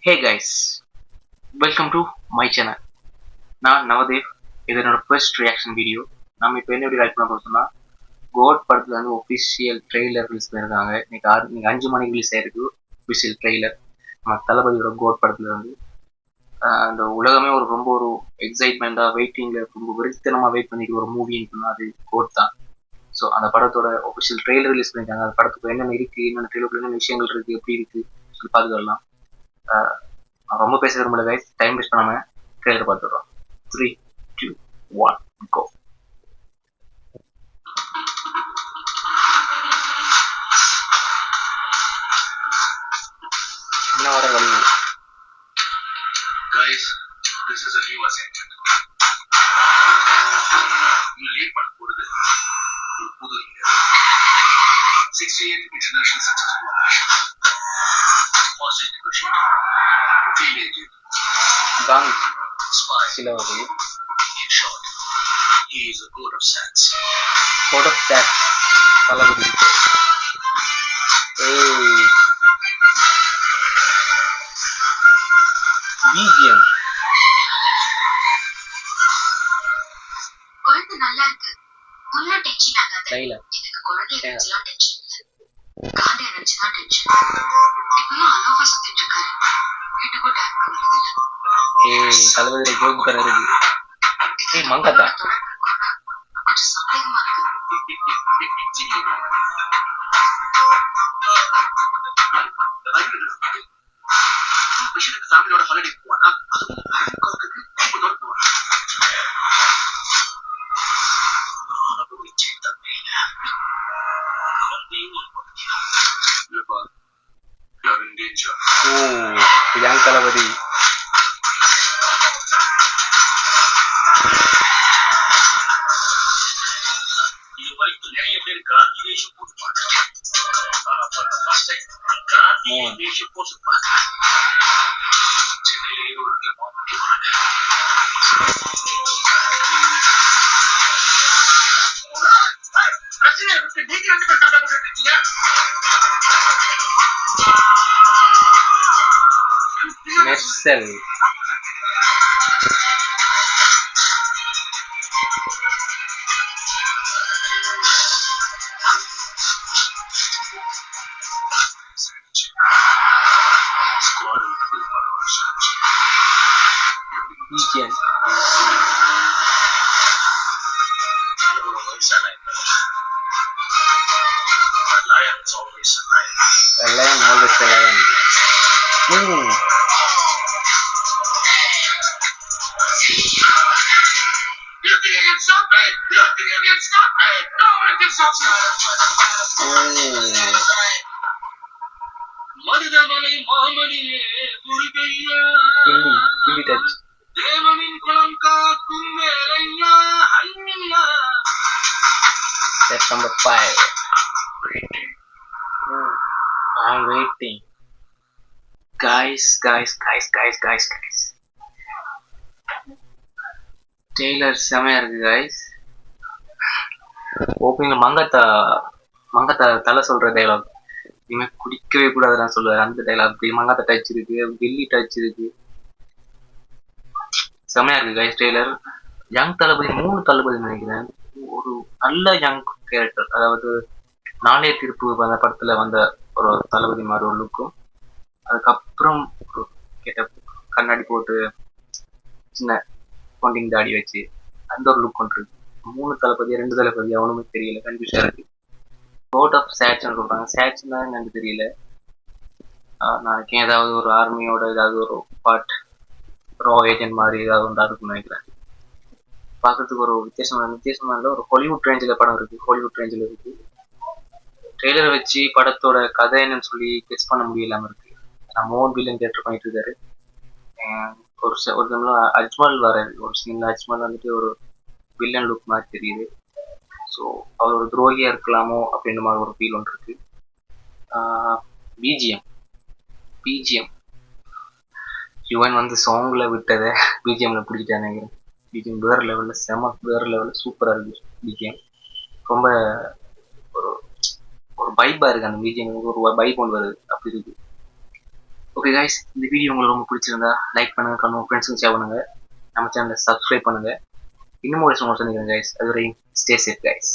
Hey guys, welcome to my channel. நான் நவதேவ். இது என்னோட ஃபர்ஸ்ட் ரியாக்ஷன் வீடியோ. நம்ம இப்போ என்ன ரியாக்ட் பண்ண போகிறோம்னா, கோட் படத்துல வந்து ஒஃபிஷியல் ட்ரெய்லர் ரிலீஸ் பண்ணியிருக்காங்க. இன்னைக்கு 5 மணிக்கு ரிலீஸ் ஆயிருக்கு ஒஃபிஷியல் ட்ரெய்லர். நம்ம தளபதியோட கோட் படத்துல வந்து அந்த உலகமே ரொம்ப ஒரு எக்ஸைட்மெண்ட்டாக வெயிட்டிங்கில் ரொம்ப வெறித்தனமாக வெயிட் பண்ணிட்டு ஒரு மூவின்னு சொன்னால் அது கோட் தான். ஸோ அந்த படத்தோட ஒஃபிஷியல் ட்ரெய்லர் ரிலீஸ் பண்ணியிருக்காங்க. அந்த படத்துக்கு என்னென்ன இருக்குது, என்னென்ன ட்ரெய்லருக்கு என்னென்ன விஷயங்கள் இருக்குது, எப்படி இருக்குது சொல்லி பார்த்துக்கலாம். ரொம்ப பேச விரும்பல கைஸ், டைம் வேஸ்ட் பண்ணாம ட்ரெய்லர் பார்த்துடுறோம். 3, 2, 1 கோ. என்ன வர வழி guys, this is a new assignment. You lead பண்ண போறது ஒரு புது year. 68 international successful operations. Hostage negotiator. Field agent. தான் Spy. சில வகை In short, he is a god of science. God of சேட் தளபதி. பிஜிஎம் குழந்தை நல்லா இருக்கு. ஒன்னும் டென்ஷன் ஆகாது. ட்ரெய்லர் எனக்கு குழந்தை நினைச்சுலாம் டென்ஷன் இல்ல. காந்தைய நினைச்சுதான் டென்ஷன். இப்பயும் அலோபா சுத்திட்டு இருக்காரு. வீட்டுக்கும் டைமுக்கு வருது இல்ல. தளபதியோட ஜோக் கரை இருக்கு. மங்கத்தா கொஞ்சம் சந்தேகமா இருக்கு. விஷயத்துக்கு ஃபேமிலியோட ஹாலிடே போவானா, அதுவும் பேங்காக்கு குடும்பத்தோட போவானா. இல்லப்பா, you are in danger. Young Thalapathy. இது வரைக்கும் நிறைய பேர் காந்தி வேஷம் போட்டு பார்த்துருக்கேன். ஆனா ஃபர்ஸ்ட் டைம் காந்தி வேஷம் போட்டு பார்க்கிறேன். சென்னையிலேயே ஒரு மாவட்ட பிரச்சனை இருக்கு. நீங்க 2 பேர் சண்டை போட்டு இருக்கீங்க. Mersal BGM lion always lion. Marudhamalai மாமணியே முருகையா, ஹிந்தி டச். தேவனின் குளம் காக்கும் வேலையா, ஐயா. September 5. I'm waiting. Guys. Trailer செமையா இருக்கு guys. ஓப்பனிங்ல மங்கத்தா தலை சொல்ற டைலாக் இனிமே குடிக்கவே கூடாதுன்னு சொல்லுவாரு. அந்த டைலாக் மங்கத்தா டச் இருக்கு, டெல்லி டச் இருக்கு. செமையா இருக்கு guys ட்ரெய்லர். யங் தளபதி 3 தளபதி நினைக்கிறேன். ஒரு நல்ல யங் கேரக்டர், அதாவது நாளைய தீர்ப்பு அந்த படத்துல வந்த ஒரு தளபதி மாதிரி ஒரு லுக்கும், அதுக்கப்புறம் ஒரு கண்ணாடி போட்டு சின்ன கொண்டிங் தாடி வச்சு அந்த ஒரு லுக் ஒன்று இருக்கு. 3 தளபதி 2 தளபதி அவனுமே தெரியல, கன்ஃபியூஷா இருக்கு. கோட் ஆஃப் சேட்ச்னு சொல்றாங்க. சேட்ச்னா எனக்கு தெரியல. நாளைக்கு ஏதாவது ஒரு ஆர்மியோட ஏதாவது ஒரு பார்ட் ரோ ஏஜென்ட் மாதிரி ஏதாவது ஒன்றா இருக்குன்னு நினைக்கிறேன். பார்க்கறதுக்கு ஒரு வித்தியாசமான ஒரு ஹாலிவுட் ரேஞ்சில் படம் இருக்கு. ஹாலிவுட் ரேஞ்சில் இருக்கு. ட்ரெய்லரை வச்சு படத்தோட கதை என்னன்னு சொல்லி கெஸ் பண்ண முடியலாம இருக்கு. நான் மோகன் வில்லன் கேரக்டர் பண்ணிட்டு இருக்காரு. ஒரு சமயம் அஜ்மல் வராரு. ஒரு சீன்ல அஜ்மல் வந்துட்டு ஒரு வில்லன் லுக் மாதிரி தெரியுது. ஸோ அவர் ஒரு துரோகியா இருக்கலாமோ அப்படின்ற மாதிரி ஒரு ஃபீல் ஒன்று இருக்கு. பிஜிஎம் யுவன் வந்து சாங்ல விட்டதை பிஜிஎம்ல பிடிச்சிட்டான்னு நினைக்கிறேன். பிஜிஎம் வேற லெவலில் சூப்பராக இருக்கு. பிஜிஎம் ரொம்ப ஒரு வைப்பா இருக்கு. அந்த பிஜிஎம் ஒரு வைப் ஒன்று வருது, அப்படி இருக்கு. ஓகே கைஸ், இந்த வீடியோ உங்களுக்கு ரொம்ப பிடிச்சிருந்தா லைக் பண்ணுங்க, கமெண்ட் ஃப்ரெண்ட்ஸுக்கு ஷேர் பண்ணுங்க, நம்ம சேனலை சப்ஸ்கிரைப் பண்ணுங்க. இன்னும் ஒரு விஷயம் சந்திக்கிறேன் கைஸ். அதுவரை ஸ்டே சேஃப் கைஸ்.